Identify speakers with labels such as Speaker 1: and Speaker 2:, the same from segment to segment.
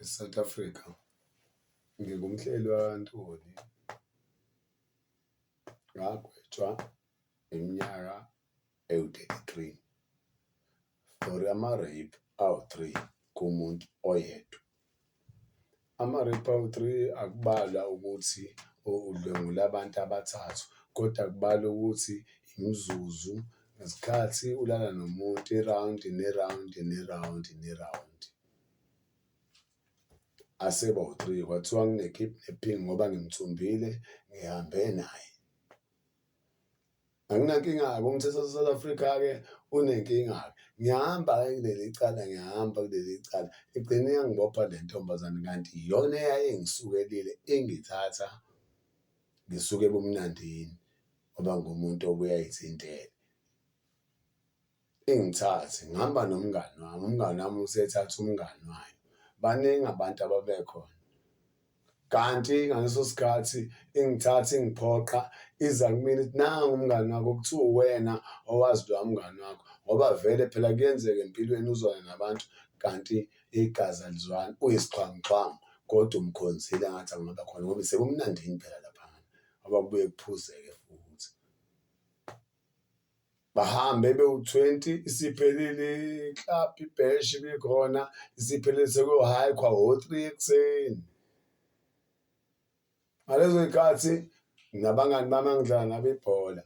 Speaker 1: eSouth Africa ngingumhleli waNtoni ngagwetshwa iminyaka ewu-33 for ama-rape awu-3 kumuntu oyedwa. Ama-rape awu-3 akubalwa ukuthi udlwengula abantu abathathu, kodwa kubalwa ukuthi imizuzu ngesikhathi ulala nomuntu irawundi nerawundi. Aseba-3 kwathiwa ngine-kidnapping ngoba ngimthumbile ngihambe naye. Anginankinga-ke umthetho wase-South Africa-ke unenkinga-ke. Ngiyahamba-ke kuleli cala igcine iyangibopha le ntombazane kanti iyona eyayingisukelile ingithatha ngisuke ebumnandini ngoba ngumuntu obuye ayithintele. Ingithathe ngihamba nomngani wami, umngani wami usethatha umngani wayo. Baningi abantu ababekhona. Kanti ngaleso sikhathi ingithatha ingiphoqa iza kumina ithi nangu umngani wakho kuthiwa uwena owazi loya mngani wakho ngoba vele phela kuyenzeka empilweni uzwane nabantu kanti igazi alizwani uyisixhwanguxhwangu kodwa umkhonzile ngathi angaba khona ngoba sebumnandini phela laphana ngoba kubuye kuphuzeke futhi. Bahambe bewu-20 isiphelile club ibheshi bikhona isiphelile sekuyo-high kwa-3 ekuseni. Ngalezo y'khathi nabangani bami engidlala nabo ibhola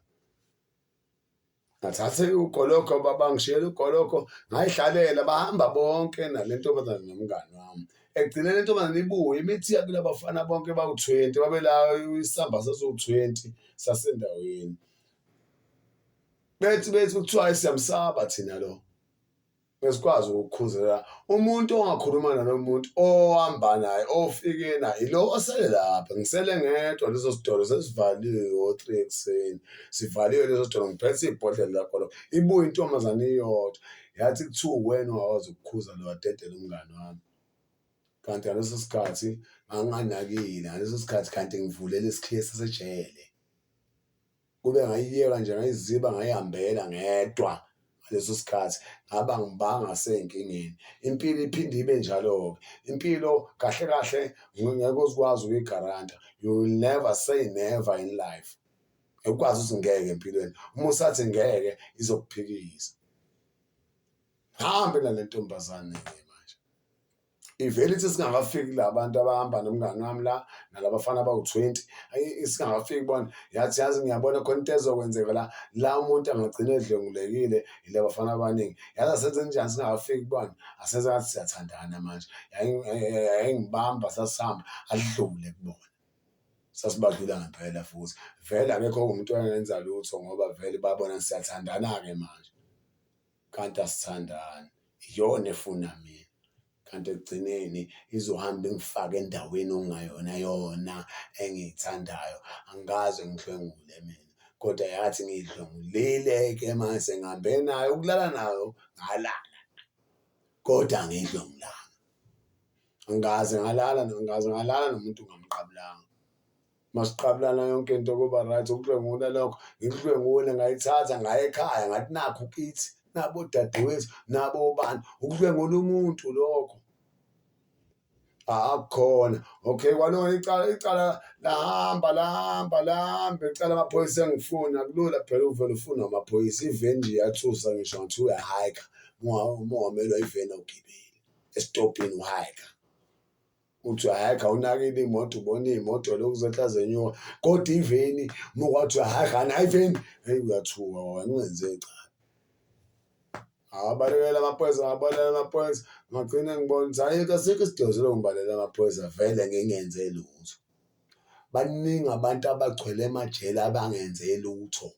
Speaker 1: ngathatha ugologho bangishiyela ugologho ngayihlalela bahamba bonke nale ntombazane nomngani wami. Ekugcineni le ntombazane ibuye imithiya kula bafana bonke bawu-20 babelayo isamba sesiwu-20 sasendaweni. Bethi kuthiwa siyamsaba thina lo. Besikwazi ukukhuzelela umuntu ongakhuluma nalo muntu ohamba naye ofike naye ilo osele lapha. Ngisele ngedwa leso sitolo sesivaliwe ngo-3 ekuseni. Sivaliwe leso sitolo ngiphethe ibhodlela lakho. Ibuye intombazane iyodwa yathi kuthiwa uwena ongakwazi ukukhuza lo wadedela umngani wami. Kanti ngaleso sikhathi nganginganakile ngaleso sikhathi kanti ngivulela isikhiye sasejele. Kube ngayiyeka nje ngayiziba ngayihambela ngedwa ngaleso sikhathi ngaba ngibanga senkingeni. Impilo iphinde ibe njalo-ke. Impilo kahle kahle ngeke uzikwazi ukuyigaranta. You will never say never in life. Ukwazi ukuthi ngeke empilweni. Uma usathi ngeke izokuphikisa. Hambe nale ntombazane-ke manje. Ivele ithi singakafiki la bantu abahamba nomngani wami la nalabafana abawu-20 singakafiki bona yazi ngiyabona khona into ezokwenzeka la umuntu angagcina edlwengulekile yile bafana abaningi. Yazi asenze njani singakafiki bona asenze ngathi siyathandana manje. Yayingibamba sasihamba adlule kubona. Sasibadlula ngempela futhi. Vele akekho umuntu oyenza lutho ngoba vele babona siyathandana-ke manje. Kanti asithandani. Iyona efuna mina. Kanti ekugcineni izohamba ingifake endaweni okungayona yona engiyithandayo. Angikaze ngidlwengule mina kodwa yathi ngiyidlwengulile-ke manje sengihambe nayo ukulala nayo ngalala kodwa angiyidlwengulanga. Angikaze ngalala nomuntu ngamqabulanga. Masiqabulana yonke into kuba right ukudlwengula lokho ngikudlwengule ngayithatha ngaya ekhaya ngathi nakhu kithi nabo dadewethu nabo bani ukudlwengula umuntu lokho. Akukhona. Okay kwalona icala lahamba icala amaphoyisa engifuna kulula phela uvele ufuna amaphoyisa iveni nje iyathusa ngisho ngathi uyahayikha uma wamelwa iveni awugibeli esitobhini uhayikha. Uthi uyahayikha unakile imoto ubona iy'moto lokhu zehla zenyuka kodwa iveni uma kwathi uyahayikha nayo iveni hey uyathuka wena ungenze icala. Abalekela amaphoyisa ngagcina ngibona ukuthi ayikho asikho isidingo sokuthi ngibalekele amaphoyisa vele ngingenze lutho. Baningi abantu abagcwele emajele abangenze lutho.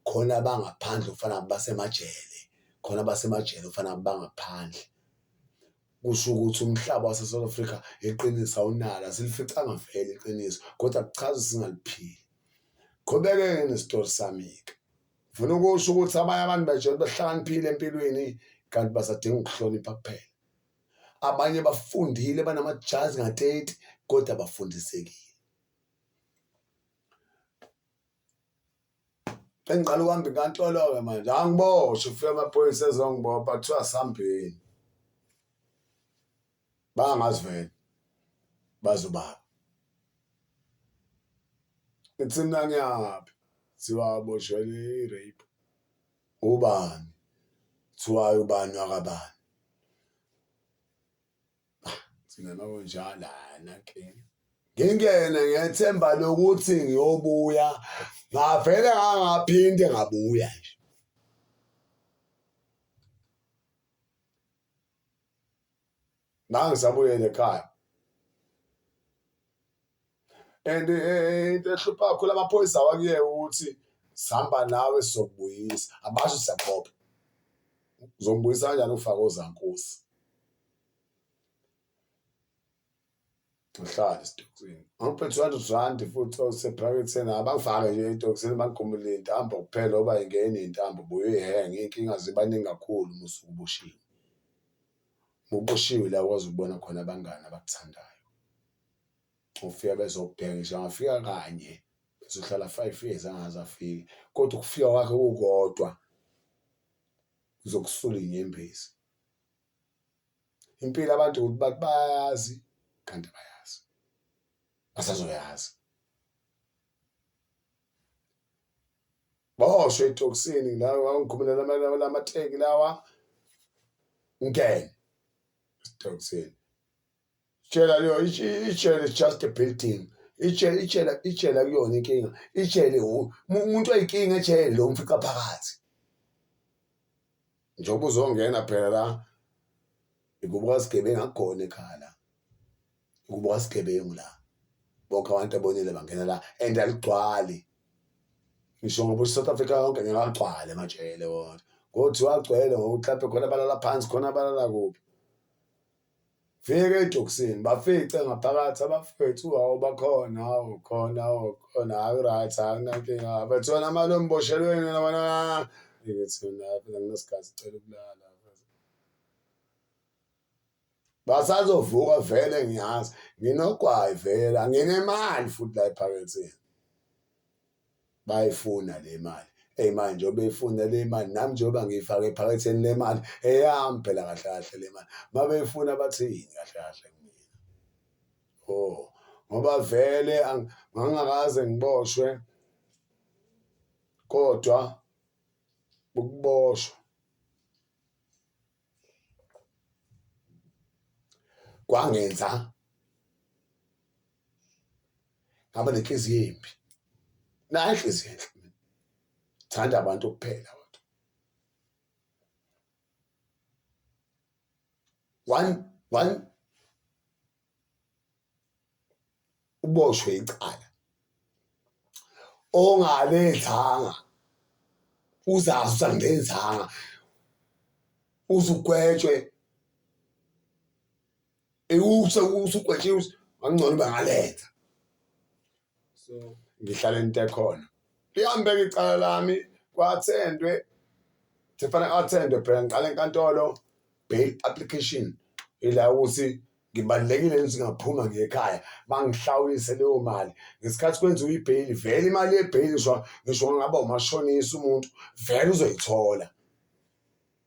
Speaker 1: Khona abangaphandle kufanele basemajele. Khona abasemajele kufanele bangaphandle. Kusho ukuthi umhlaba wase-South Africa iqiniso awunalo asilificanga vele iqiniso kodwa kuchaza singaliphili. Qhubeke-ke nesitori sami-ke. Ngifuna ukusho ukuthi abanye abantu bajele bahlakaniphile empilweni kanti basadinga ukuhlonipha kuphela. Abanye bafundile banamajazi nga-30 kodwa bafundisekile. Engicela ukuhamba inkantolo-ke manje angiboshwe ufike amaphoyisa ezongibopha kuthiwa asihambeni. Bangazi vele. bazobaba ithi mina ngiyaphi thiwa aboshwele i-rape ubani thiwa ubani wakabani thina nakunjalo nankinga ngingene ngethemba lokuthi ngiyobuya ngavele ngangaphinde ngabuya nje nangisabuyele ekhaya and into ehlupha kakhulu amaphoyisa awakuyeka ukuthi sihamba nawe sizokubuyisa abasho siyabopha uzongibuyisa kanjani ufake ozankosi uhlala esitokisini angiphethe 200 rand futhi osephaketheni abangifake nje etokisini bangigomele intambo kuphela oba ingene intambo buye uyihenga inkinga zibaningi kakhulu musuku ubushiwe ubushiwe la ukwazi ukubona khona abangani abakuthandayo ufika bezokubheka ngisho angafika kanye bezohlala 5 years angaze afike kodwa ukufika kwakhe kukodwa uzokusula inyembezi impilo abantu ukuthi bayazi kanti bayazi basazoyazi boshwe etokisini la ngikhumbula lamateki lawa ngene etokisini tshela leyo itshele just a building itshela kuyona inkinga itshele umuntu oyinkinga etshele lo mfica phakathi njengoba uzongena phela la ikubuka sigebengu akukhona ekhaya la ikubuka sigebengu la bonke abantu abonile bangena la and aligcwali ngisho ngoba South Africa yonke ngingagcwala ematshele wona kodwa wagcwele ngokuthi lapho khona balala phansi khona balala kuphi fike etokisini bafice ngaphakathi abafethu awu bakhona awu khona right akunankinga bethona amali omboshelweni nabana ngithi phela nginesikhathi cela ukulala basazovuka vele ngiyazi nginogwayi vele anginemali futhi la ephaketheni bayifuna le mali manje njengoba beyifuna le mali nami njengoba ngiyifake ephaketheni le mali eyami phela kahle kahle le mali mabeyifuna bathini kahle kahle kumina ngoba vele angangakaze ngiboshwe kodwa ukuboshwa kwangenza ngaba nenhliziyo embi nayo inhliziyo enhle thanda abantu kuphela kodwa one uboshwe icala ongalethanga uzazi usangenzanga uzugwetshwe usugwetshiwe angcono bangaletha so ngihlala into ekhona lihambeke icala lami kwathendwe sefana athendwe phela ngiqala enkantolo bail application ila ukuthi ngibalekile ngizingaphuma ngekhaya bangihlawulise leyo mali ngesikhathi kwenziwa ibail vele imali yebail ngisho ngaba umashonisa umuntu vele uzoyithola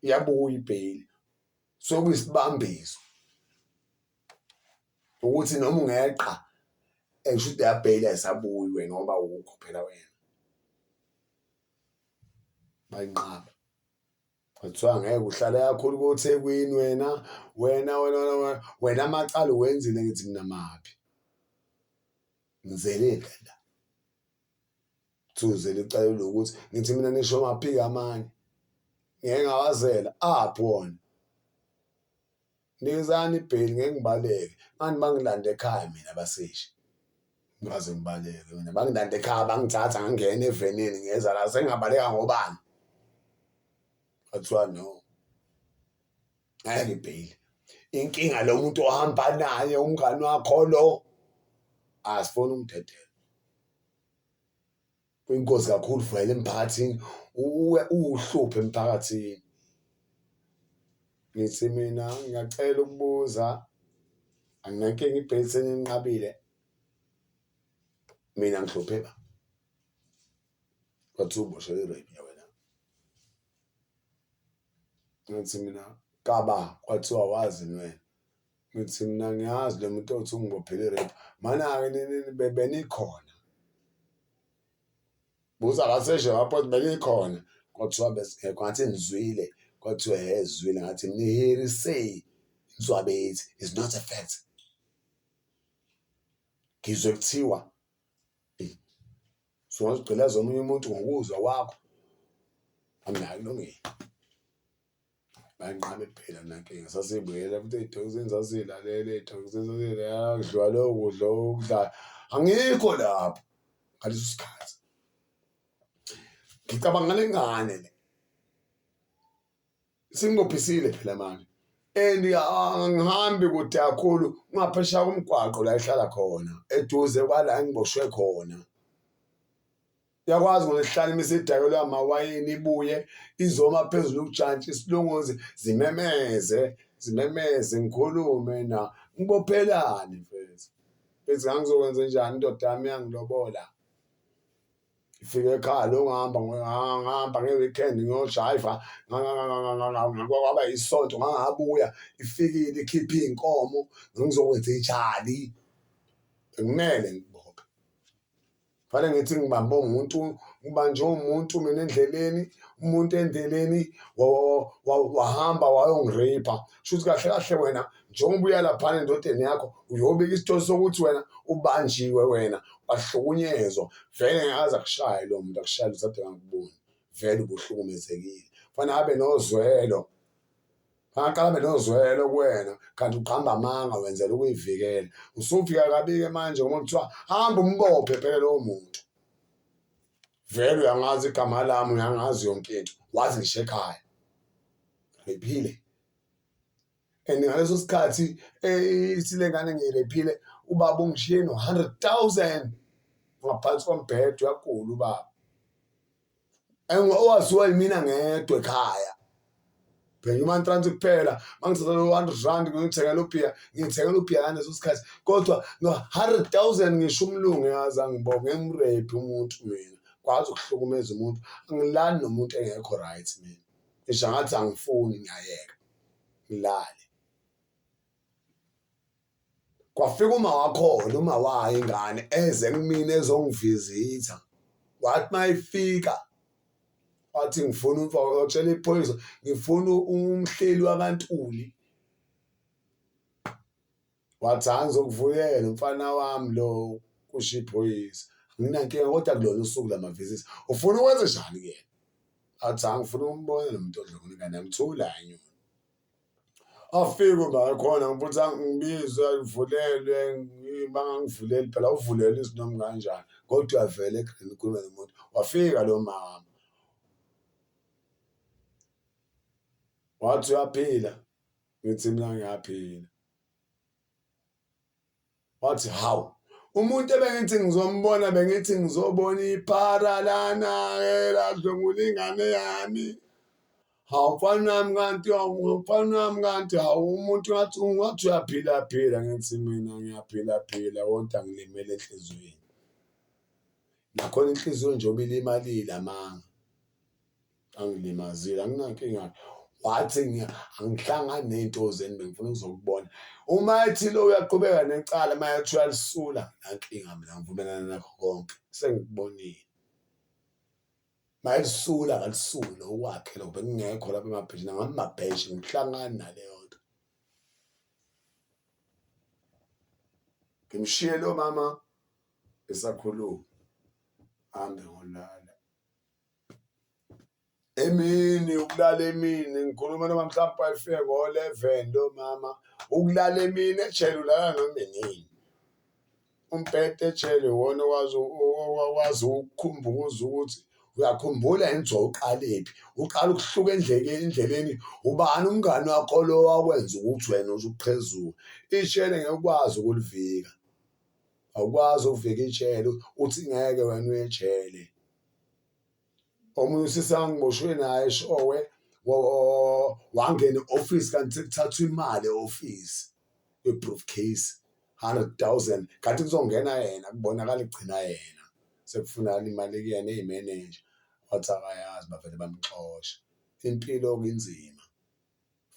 Speaker 1: iyabuya ibail sokuyisibambiso ukuthi noma ungeqa engisho yabail ayisabuyi wena ngoba ukho phela wena bayinqaba kuthiwa ngeke uhlale kakhulu koThekwini wena amacala wenzile ngithi mina maphi ngizele la thuzele icala lokuthi ngithi mina nisho maphika amanye ngeke ngawazela apho wona nizani ibail ngeke ngibaleke manje bangilanda ekhaya mina baseshi ngaze ngibaleke mina bangilanda ekhaya bangithatha ngangena evenini ngeza la sengabaleka ngobani kuthiwa no ngeke ibail inkinga lo muntu ohamba naye umngani wakho lo asifuna umthethelo inkosi kakhulu vele emphakathini uhluphe emphakathini ngithi mina ngiyacela ukubuza anginankinga ibail seninqabile mina ngihluphe ba kwathi uboshwe i-rape wena ngithi mina kaba kwathiwa wazi wena ngithi mina ngiyazi lo muntu othi ungibophele irep mana-ke benikhona buza kaseshe lapho benikhona kwathiwa besingekho ngathi nizwile kwathiwa ezwile ngathi mina hear say Mzwabethi is not a fact ngizwe kuthiwa sungazigqilaza omunye umuntu ngokuzwa kwakho anginayo ilungile banqabe phela nankinga sasibuyela futhi ey'tokisini sasilalela ey'tokisini sasilalela kudliwa lokho kudla okudlayo angikho lapho ngaleso sikhathi ngicabanga ngale ngane le singibophisile phela manje and angihambi kude kakhulu ungaphesheya komgwaqo la ehlala khona eduze kwala engiboshwe khona yakwazi ngolihlala imisedakelwe amawayini ibuye izoma phezulu ukujantshi isilunguzi zimemeze ngikhulume na ngibophelani mfethu bethi ngangizokwenza njani indoda yami yangilobola ifike ekhaya lo ngihamba nge-weekend ngiyojayiva kwaba isonto ngangabuya ifikile ikhiphe iy'nkomo ngizokwenza ijali bekumele ngibophe fanele ngithi ngibambe umuntu ngibanje umuntu mina endleleni umuntu endleleni wahamba wayongiripha shuthi kahle kahle wena njengoba uya laphana endodeni yakho uyobika isitholi sokuthi wena ubanjiwe wena wahlukunyezwa vele ngeke akushaye lo muntu akushayele usade ngakuboni vele ubuhlukumezekile fanele abe nozwelo angaqala abe nozwelo kuwena kanti uqamba amanga wenzela ukuyivikela usufika kabike manje uma kuthiwa hamba umbophe phela lowo muntu vele uyangazi igama lami uyangazi yonke into wazi ngisho ekhaya ngiphile and ngaleso sikhathi isile ngane ngiyilephile ubaba ungishiye no-100,000 ngaphansi kombhedo yakulu ubaba owaziwa yimina ngedwa ekhaya Benjamin Transi kuphela mangisathola u-R100 ngithengela ubhiya ngaleso sikhathi kodwa no-100,000 ngisho umlungu engazange ngibonge ngimrephi umuntu mina kwazi ukuhlukumeza umuntu angilali nomuntu engekho right mina ngisho ngathi angifuni ngiyayeka ngilale kwafika uma wakhona uma wayo ingane eze kumina ezongivizitha wathi mayifika wathi ngifuna watshela iphoyisa ngifuna umhleli wakaNtuli wathi angizokuvulela umfana wami lo kusho iphoyisa nginankinga kodwa kulona usuku lamavizitha ufuna ukwenza njani ke athi angifuna umbone lo muntu odlokuna ingane ngithula nyoni afike la khona ngiphuthi ngibizwe ivulelwe bangangivuleli phela uvulele izinoma kanjani kodwa uyavela egreen kuba nomuntu wafika lo mama wathi uyaphila ngithi mina ngiyaphila wathi hawu umuntu ebengithi ngizombona bengithi ngizobona iphara lana ladlongula ingane yami mfana wami kanti hawu umuntu ngathi uyaphila ngithi mina ngiyaphila kodwa ngilimele enhlizweni nakhona inhliziyo njengoba ilimalile amanga angilimazile anginankinga wathi angihlangani ney'ntozeni bengifuna ukuzokubona uma ethi lo uyaqhubeka necala mayethi uyalisula nankinga mina ngivumelana nakho konke sengikubonile mayelisula akalisule okwakhe lokho bengingekho lapha emabheshini angamabheshi ngihlangani naleyo nto ngimshiye lo mama esakhuluma hambe ngolala emini ukulala emini ngikhuluma noma mhlawumbe ayifike ngo-11 lo mama ukulala emini ejele ulala noma inini umbhede ejele wona wazi ukukhumbuza ukuthi uyakhumbula enzo uqalephi uqala ukuhluka endleleni ubani umngane wakho lo wakwenza ukuthi wena usuqhezula ijele ngekwazi ukulivika awukwazi ukuvika ijele uthi ngeke wena uyejele omunye usisi angiboshwe naye eshowe wangena e-office kanti kuthathwa imali e-office kwe-briefcase 100,000 kanti kuzongena yena kubonakala igcina yena sekufunakala imali kuyena eyimeneja wathi akayazi bavele bamxosha impilo kunzima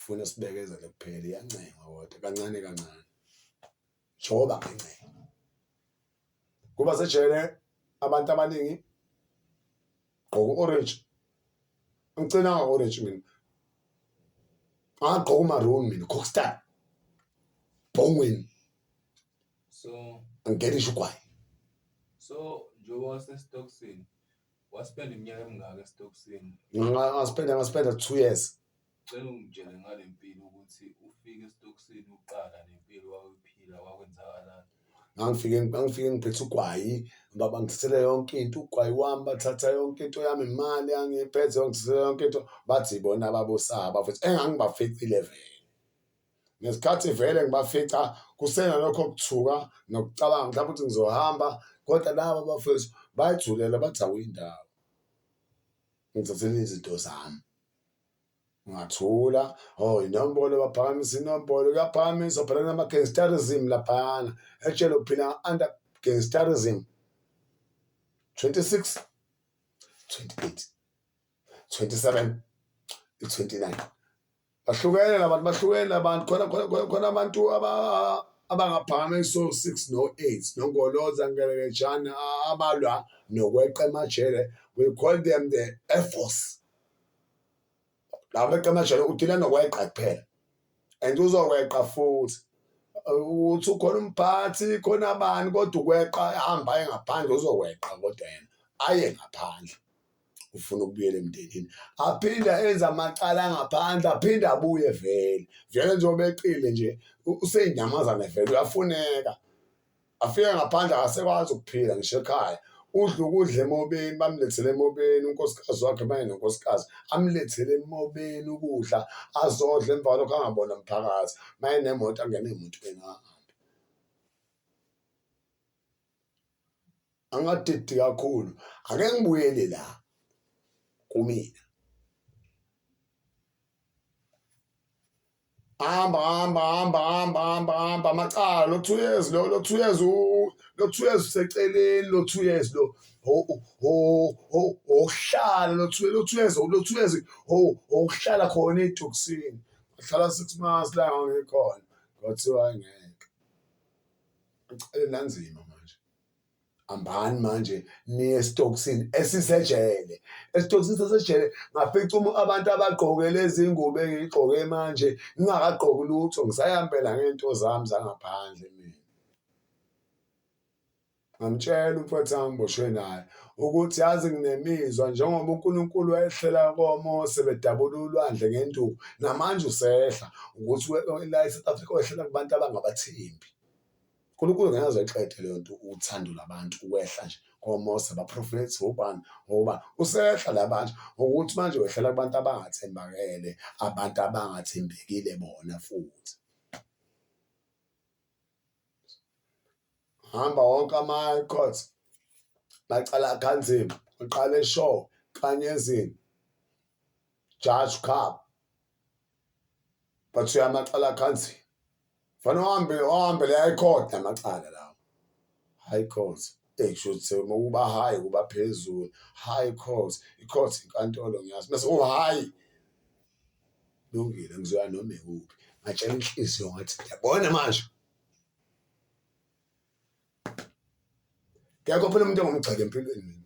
Speaker 1: Ufuna sibekezele kuphela iyancenga kodwa kancane kancane. Joba ngencenga. Kuba sejele abantu abaningi gqoka orange. Ngicela nga-orange mina. Angagqoka maroon mina, Cockstar. Bongweni.
Speaker 2: So
Speaker 1: angigelisha ugwayi.
Speaker 2: So njengoba wasestokisini waspenda iminyaka emingaka estokisini?
Speaker 1: Ngaspenda 2 years.
Speaker 2: Cela ungitshele ngale mpilo ukuthi ufike estokisini uqala nempilo wayiphila wakwenzakalani.
Speaker 1: Ngangifike ngiphethe ugwayi, bangithathele yonke into, ugwayi wami bathatha yonke into yami, imali angiphethe ngithathele yonke into, bathi bona babosaba futhi engangibaficile vele. Ngesikhathi vele ngibafica kusenalokho kuthuka nokucabanga mhlawumbe ukuthi ngizohamba, kodwa laba bafethu bayithulela bathi awuyindawo. Ngithathele izinto zami. Ngathula, inombolo baphakamisa inombolo, kuyaphakamisa phela nama-gangsterism laphayana. Etshela uphila under gangsterism. 26, 28, 27, 29. Bahlukene labantu khona abantu abangaphakamisa 6 no-8 nongoloza ngelekejana abalwa nokweqa emajele. We call them the Air Force. Laba beqa emajele udila nokweqa kuphela. And uzokweqa futhi. Uthi ukhona umphathi khona abani kodwa ukweqa ahamba aye ngaphandle uzokweqa kodwa yena aye ngaphandle. Ufuna ukubuyela emndenini. Aphinda enza amacala ngaphandle, aphinda abuye vele. Vele njengoba eqile nje useyinyamazane vele uyafuneka. Afike ngaphandle akasekwazi ukuphila ngisho ekhaya. Udla ukudla emobeni, bamlethele emobeni unkosikazi wakhe manje nonkosikazi. Amlethele emobeni ukudla azodla emva kwalokho angabona umphakathi. Maye nemoto angene emotweni ahambe. Angadidi kakhulu. Ake ngibuyele la. Kumina. Hamba amacala lo 2 years lo 2 years useceleni lo 2 years lo ohlala lo 2 years ohlala khona etokisini. Ngihlala 6 months la ngikhona. Kwathiwa ngeke. Ngicela nanzima manje. Ambani manje niye estokisini esisejele. Estokisini sesejele ngafica abantu abagqoke lezi ingubo engigqoke manje ngingakagqoki lutho ngisayihambela ngento zami zangaphandle mina. Ngamtshela umfowethu angiboshwe naye ukuthi yazi nginemizwa njengoba uNkulunkulu wayehlela koMose bedabula ulwandle ngenduku namanje usehla ukuthi la eSouth Africa wehlela kubantu abangabathembi. uNkulunkulu ngeke eqede leyo nto uthando labantu ukwehla nje koMose abaprofethi ubani ngoba usehla labantu ukuthi manje wehlela kubantu abangathembakele, abantu abangathembekile bona futhi. Hamba wonke ama-high court bacala kanzima, uqale show Kanyezini, Judge Cup. Bathi uyamacala kanzima. Fanele uhambe le high court namacala lawo. High court. Kusho ukuba high kuba phezulu. High court. I-court inkantolo ngiyazi. Bese high. Lungile ngizoya noma ikuphi. Ngatshela inhliziyo ngathi yabona manje. Kekho phela umuntu engomgcele empilweni mina.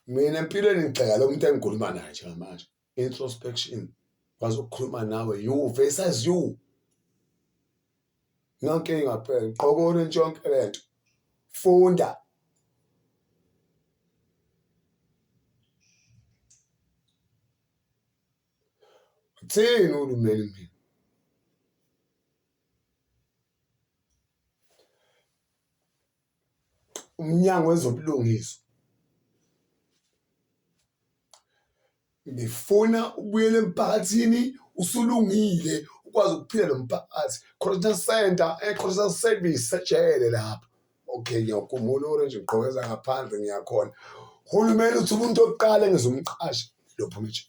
Speaker 1: Mina empilweni ngigxeka lo muntu engikhuluma naye njengamanje. Introspection. Kwazi ukukhuluma nawe you versus you. Nonkinga phela gqoka orange yonke lento. Funda. Thini ulumeli mina? Umnyango wezobulungiswa. Ngifuna ubuyele emphakathini usulungile ukwazi ukuphila nomphakathi. Correctional center, correctional service sejele lapha. Okay, ngiyakhumbula orange ngigqokeza ngaphandle ngiyakhona. Uhulumeni uthi umuntu oqala ngizomqasha lo phumile.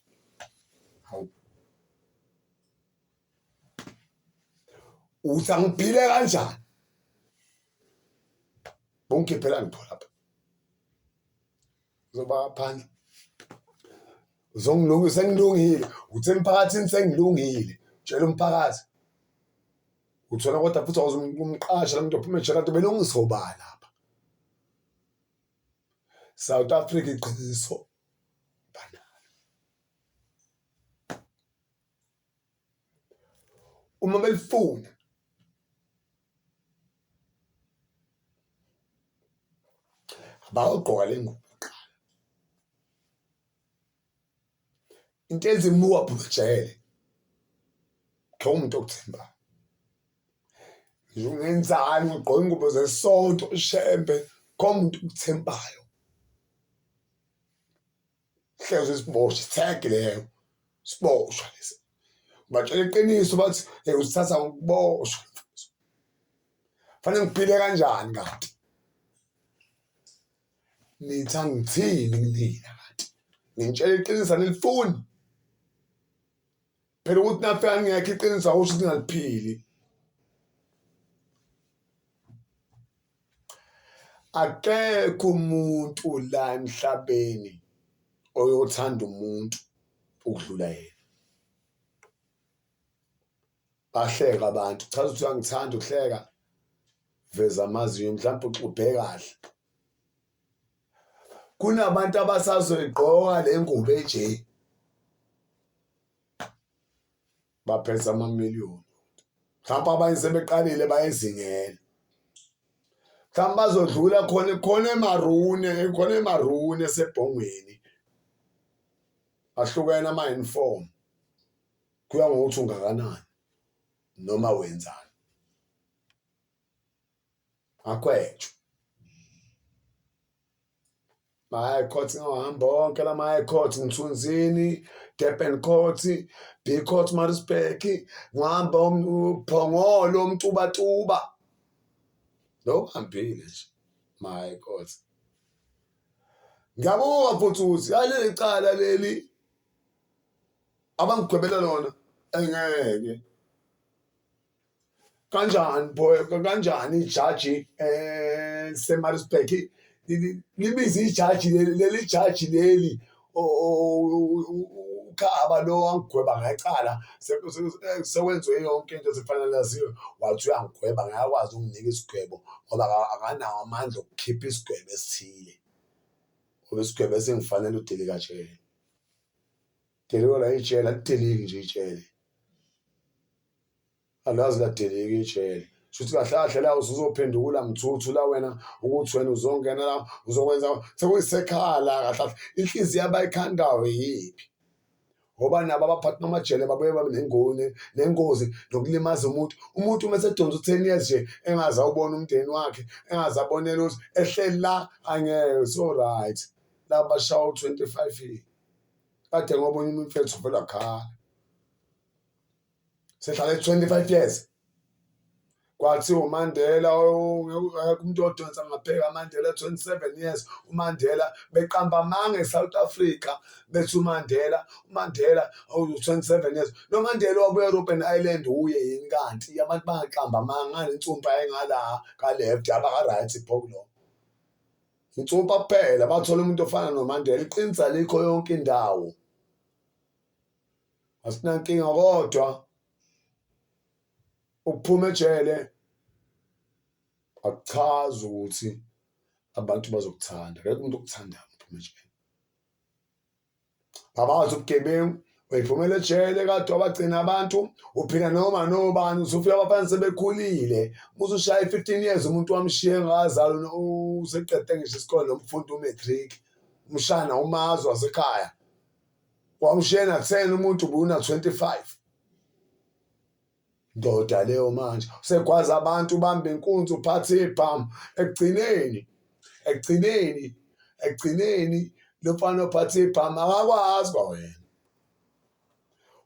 Speaker 1: Hawu. Uthi angiphile kanjani? Bonke phela ngiphola lapha. Zoba phandle. uzongilungisa sengilungile uthi emphakathini sengilungile tshela umphakathi uthola kodwa futhi awuzumqasha lamuntu ophuma ejele kanti belungisa obala lapha South Africa iqiniso banalo uma belifuna abaqoka lengubo into ezimuwa phujele ke umuntu okuthemba ngenzani ngigqoka ingubo zesonto ushembe komuntu ukuthembayo hleze isiboshwe tag leyo siboshwa lesi batshela iqiniso bathi usithatha ngokuboshwa fanele ngiphile kanjani kanti nithi angithini nina kanti ngitshela iqiniso nilifuni phela ukuthi nafika ngiyakho iqiniso awusho ukuthi ngaliphili akekho umuntu la emhlabeni oyothanda umuntu ukudlula yena bahleka abantu chaza ukuthi angithanda ukuhleka veza amazinyo mhlawumbe uxubhe kahle kunabantu abasazoyigqoka le ngubo eje baphethe amamiliyoni mhlawumbe abanye sebeqalile bayezingela mhlawumbe bazodlula khona emarune esebhongweni ahlukene ama-uniform kuya ngokuthi ungakanani noma wenzani akwetsho ma-high court ngawahamba wonke lama-high court ngithunzini Durban Court B Court Maritzburg ngihamba uphongolo umtubatuba lo hambile nje my God ngiyabuka futhi ukuthi yaleli cala leli abangigwebela lona engeke kanjani boy kanjani ijaji seMaritzburg libiza ijaji leli jaji leli ukhaba lo angigweba ngecala sekwenziwe yonke into ezifanele laziwe wathi uyangigweba ngiyakwazi ukunginika isigwebo ngoba akanawo amandla okukhipha isigwebo esithile ngoba isigwebo esingifanele udelika tshele delika la itshela lideliki nje itshele alazi la deliki itshele futhi kahle kahle la uzophendukula mthuthu la wena ukuthi wena uzongena la uzokwenza sekuyisekhala kahle inhliziyo abayikhandayo yiphi ngoba nabo abaphathi amajele babuye babe nengozi nokulimaza umuntu uma sedonsa 10 years nje engaze awubona umndeni wakhe engaze abonele ukuthi ehleli la angeke so right la bashawa 25 kade ngoba umuntu mfethu vela khala sehlale 25 years kwathi uMandela umuntu odonsa ngapheka Mandela 27 years uMandela beqamba manga eSouth Africa bethi uMandela 27 years no Mandela wabuya eRobben Island uye yini kanti abantu bangaqamba manga ngale engala ka left abaka right ipholo insumpa kuphela bathola umuntu ofana noMandela iqinisa likho yonke indawo asinankinga kodwa ukuphuma ejele akuchaza ukuthi abantu bazokuthanda akekho umuntu okuthanda ukuphuma ejele abazi ubugebengu uyiphumela ejele kade wabagcina abantu uphila noma nobani usufika abafana sebekhulile usushaya 15 years umuntu wamshiye ngazalo useqede ngisho isikole nomfundi umatric umshana umazi wasekhaya wamshiye na 10 umuntu ubuna 25 ndoda leyo manje segwaza abantu bambe inkunzi uphathe ibhamu ekugcineni lofana ophathe ibhamu akakwazi kwawena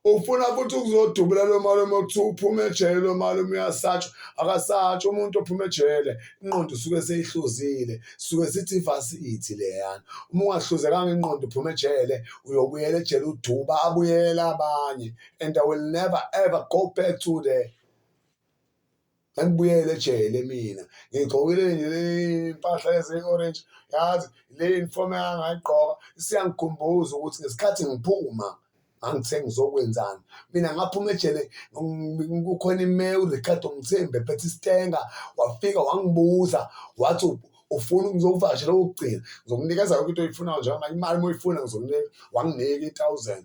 Speaker 1: ufuna futhi ukuzodubula lo malume ukuthi uphume ejele lo malume uyasatshwa akasatshwa umuntu ophuma ejele ingqondo suke seyihluzile suke sithi varsity leyana uma ungahluzekanga ingqondo uphuma ejele uyobuyela ejele uduba abuyela abanye and I will never ever go back to the angibuyele ejele mina ngigqokile nje le impahla eze-orange yazi le uniform engangayigqoka isiyangikhumbuza ukuthi ngesikhathi ngiphuma angithe ngizokwenzani mina ngaphuma ejele kukhona imeya uRicardo Mthembu ephethe isitenga wafika wangibuza wathi ufuna ngizokuvakashela ukugcina ngizokunikeza yonke into oyifunayo njengamanje imali moyifuna ngizokunika wanginika 1,000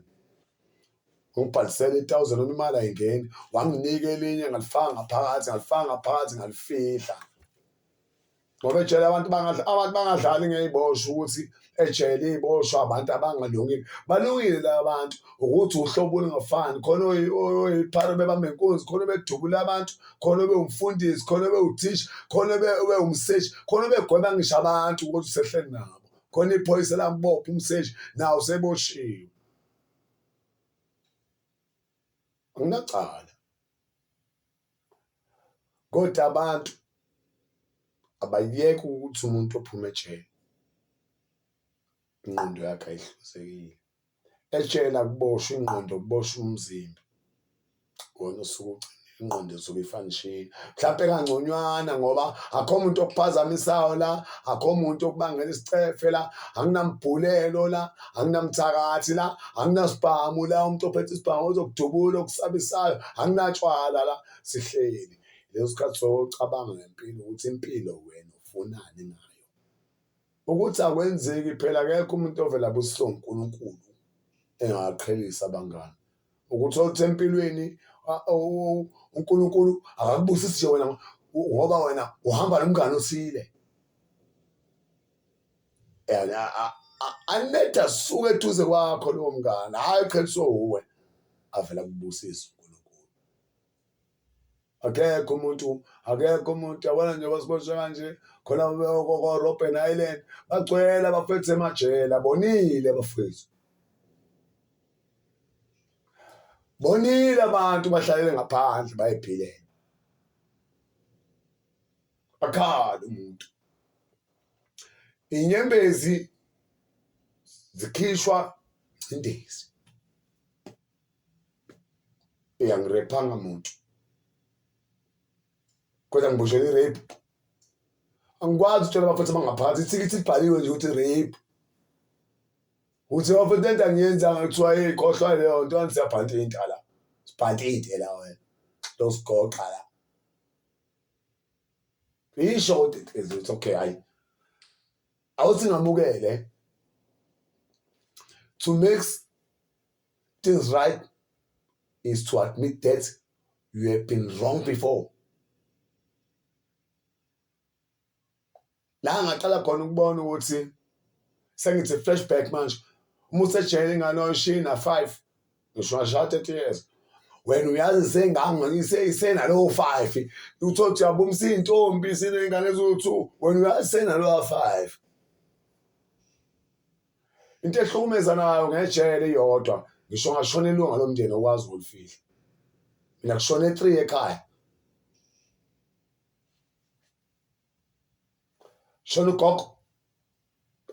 Speaker 1: ngibhalisele 1,000 noma imali ayingeni wanginika elinye ngalifaka ngaphakathi ngalifihla ngoba ejele abantu bangadlali ngey'boshwa ukuthi ejele iy'boshwa abantu abangalungile balungile laba bantu ukuthi uhlobo olungafani khona oyipharo bebamba inkunzi khona bedubula abantu khona bewumfundisi khona bewuthisha khona bewumseshi khona begweba ngisho abantu ukuthi usehleli nabo khona iphoyisa lambopha umseshi nawo seboshiwe anginacala kodwa abantu abayeke ukuthi umuntu ophuma ejele ingqondo yakhe ayihlusekile ejele akuboshwa ingqondo kuboshwa umzimba wona usuke ugcina ingqondo esuke ifanishini mhlawumbe kangconywana ngoba akho umuntu okuphazamisayo la akho umuntu okubangela isicefe la anginambhulelo la anginamthakathi la anginasibhamu la umuntu ophethe isibhamu ozokudubula okusabisayo anginatshwala la sihleli leso sikhathi socabanga ngempilo ukuthi impilo wena ufunani ngayo ukuthi akwenzeki phela akekho umuntu ovela busiswe uNkulunkulu engaqhelisa abangani ukuthi othe empilweni uNkulunkulu akakubusisi nje wena ngoba wena uhamba nomngane osile aneda suke eduze kwakho lowo mngane hayi qheliswe uwe avela kubusisa uNkulunkulu akekho umuntu yabona nje wasiboshwe kanje khona Robben Island bagcwele abafethu emajele bonile abafethu bonile abantu bahlalele ngaphandle bayiphilela akhala umuntu inyembezi zikhishwa indezi iyangirephanga umuntu kodwa ngiboshela i-rape angikwazi ukutshela abafethu abangaphansi ithikithi libhaliwe nje ukuthi rape uthi wafethu into angiyenzanga kuthiwa khohlwa leyo nto kanti siyabhantinta la sibhantinte la wena losigoqa la isho ukuthi it's okay hayi awuthi ngamukele to make things right is to admit that you have been wrong before la ngaqala khona ukubona ukuthi sengithi flashback manje uma usejele ingane oyishina 5 ngisho ngasha 30 years wena uyazi sengangiseyisena lo 5 uthothi yabumsa intombi sinengane ezu2 wena uyazi senalo 5 into ehlukumeza nayo ngejele iyodwa ngisho ngashona ilunga lomndeni okwazi ukulifihla mina kushone 3 ekhaya shona ugogo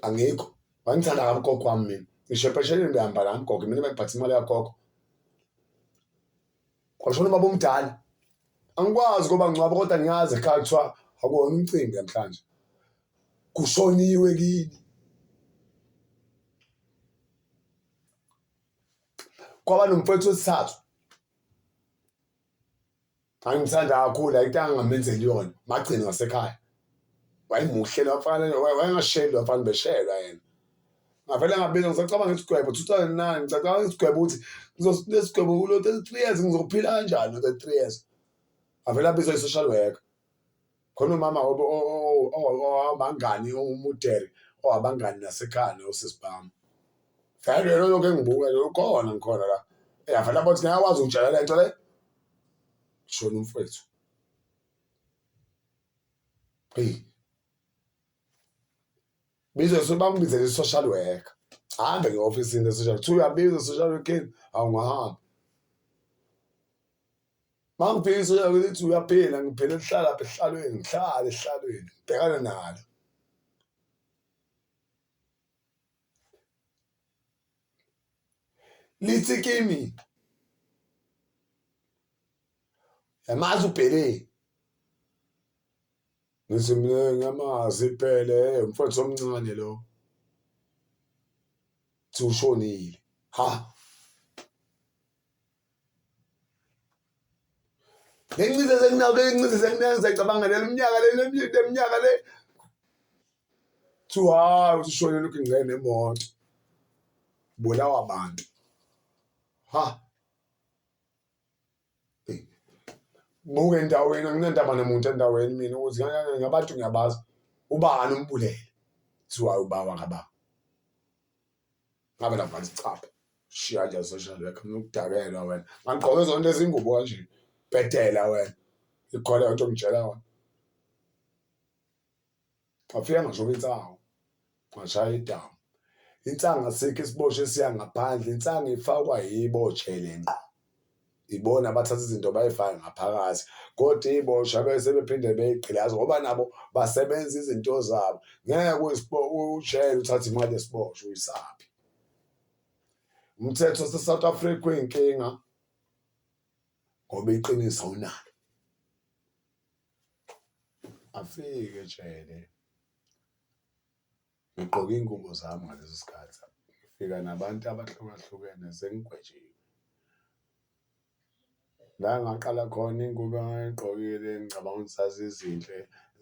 Speaker 1: angikho wangithanda kabi ugogo wami mina ngisho phesheni ngihamba la ugogo mina bengiphatha imali yagogo kwashona ubaba omdala angikwazi ngoba ngcwaba kodwa ngiyazi ekhaya kuthiwa akuwona umcimbi namhlanje kushoniwe kini kwaba nomfowethu wesithathu angimthanda kakhulu ayitanga ngamenzeli yona magcina ngasekhaya wayemuhle wafana wayengasheli wafana beshelwa yena ngavele ngabiza ngisacabanga isigwebo 2009 ngicabanga isigwebo ukuthi ngizolesigwebo kulo 3 years ngizophila kanjani lo 3 years avela abiza i-social worker khona umama abangani umudere owabangani nasekhaya osesibhamu vele lokho engibuka khona ngikhona la yavela bathi ngiyakwazi ukutshela lento le shona umfowethu hey bizwe sobambizela i-social worker hambe nge-ofisini le-social worker uyabiza i-social worker awungahamba mangifika i-social worker lithi uyaphila ngiphela lihlala apha ehlalweni ngihlala ehlalweni bhekana nalo lithi kimi yamazi ubhele ngithi mina ngiyamazi iphele mfowethu omncane lothi ushonile ha lencise senginawo lencise senginenza icabanga leminyaka leminyaka le to hayi ushonile ukungcene nemoto bulawa abantu ha buke endaweni anginandaba nomuntu endaweni mina ukuthi ngabantu ngiyabazi ubani umbulele kuthiwa ubawa ngaba ngabe lapha sichapha shiya nje social worker nokudakelwa wena ngigqoke zonke izingubo kanje bhedela wena ikhona into ngitshela wona afika ngisho intsango ngashaya idamu insanga asikho isiboshwe siya ngaphandle insanga ifakwa yibotshele ngqo ibona abathatha izinto bayifaka ngaphakathi kodwa ibosha bese bephinde beyigqilaza ngoba nabo basebenza izinto zabo ngeke ushayela uthathe imali yesiboshwa uyisaphi umthetho se-South Africa uyinkinga ngoba iqiniso awunalo afike ejele ngigqoke ingubo zami ngaleso sikhathi ngifika nabantu abahlukahlukene sengigwetshiwe la ngaqala khona ingubo engayigqokile ngicabanga ukuthi zazizinhle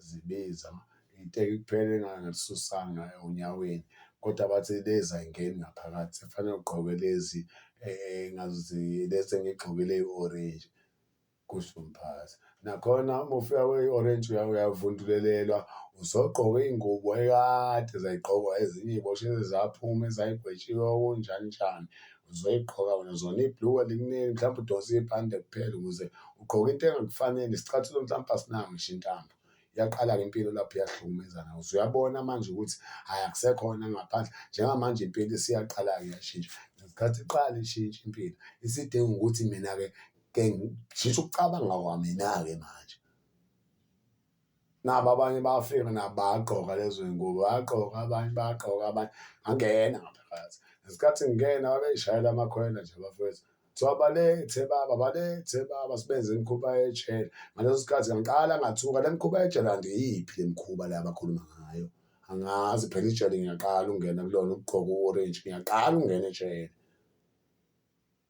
Speaker 1: zibiza iteki kuphela engangalisusanga unyaweni kodwa bathi lezi ayingeni ngaphakathi kufanele ugqoke lezi ngazuthi lezi engigqokile i-orange kusho umphathi nakhona uma ufika kwe-orange uyavundulelelwa uzogqoka iy'ngubo ekade zayigqokwa ezinye iy'boshwe zaphuma ezayigwetshiwe okunjani njani uzoyigqoka wena zona ibhluku likuningi mhlawumbe udonse ibhande kuphela ukuze ugqoke into engakufanele isicathulo mhlawumbe asinanga ngisho intambo iyaqala-ke impilo lapho iyahlukumezana usuyabona manje ukuthi hhayi akusekhona ngaphandle njengamanje impilo isiyaqala-ke iyashintsha ngesikhathi iqala ishintsha impilo isidinga ukuthi mina-ke ngisho ukucabanga kwamina-ke manje nabo abanye bafika nabo bagqoka lezo y'ngubo bagqoka abanye bagqoka abanye angena ngaphakathi ngesikhathi ngingena babeyishayela amakhwela nje bafowethu kuthiwa balethe baba sibenze imikhuba yejele ngaleso sikhathi ngiqala ngathuka le mikhuba yejele kanti yiphi le mikhuba le abakhuluma ngayo angazi phela ijele ngiyaqala ukungena kulona ukugqoka u-orange ngiyaqala ukungena ejele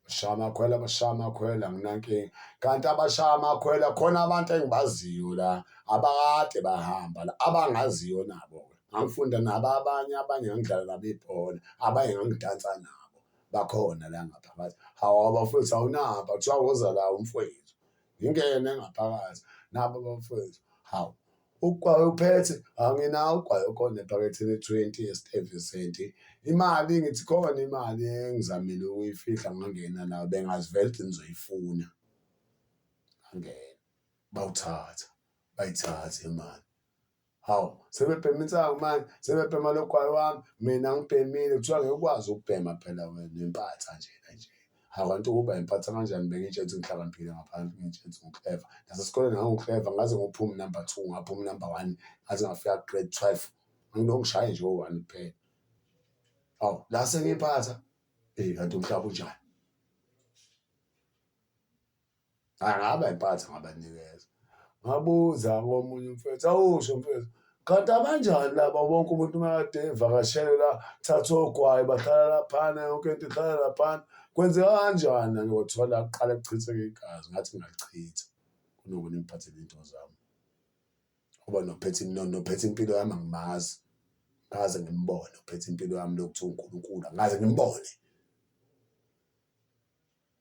Speaker 1: bashaya amakhwela anginankinga kanti abashaya amakhwela khona abantu engibaziyo la abakade bahamba la abangaziyo nabo-ke ngangifunda nabo abanye ngangidlala nabo ibhola abanye ngangidansa nabo bakhona la ngaphakathi hawu abafowethu awunamba kuthiwa woza la umfowethu ngingene ngaphakathi nabo abafowethu hawu ugwayi uphethe anginawo ugwayi ukhona ephaketheni 20 ye-Stuyvesant imali ngithi khona imali engizamile ukuyifihla ngangena nayo bengazivele ukuthi nizoyifuna angena bayithathe imali hawu sebebhema insango manje sebebhema lo gwayi wami mina ngibhemile kuthiwa ngikwazi ukubhema phela wena impatha nje kanti ukuba impatha kanjani bengitshela ukuthi ngihlakaniphile ngaphandle ngitshela ukuthi ngu-clever nasesikoleni ngangu-clever ngaze ngophuma number 2 ngaphuma number 1 ngaze ngafika grade 12 ngilokhu ngishaye nje u-1 kuphela hawu la sengiyiphatha kanti umhlaba unjani ngabe impatha ngabanikeza ngabuza komunye umfethu awusho mfethu kanti abanjani laba bonke umuntu makade evakashele la thatha ogwayi bahlala laphana yonke into ihlala laphana kwenzeka kanjani ngiyothola kuqala kuchitheke igazi ngathi ngalichitha kunokuthi ngiphathele into zami ngoba nophethe impilo yami angimazi ngaze ngimbone uphethe impilo yami lokuthiwa uNkulunkulu ngaze ngimbone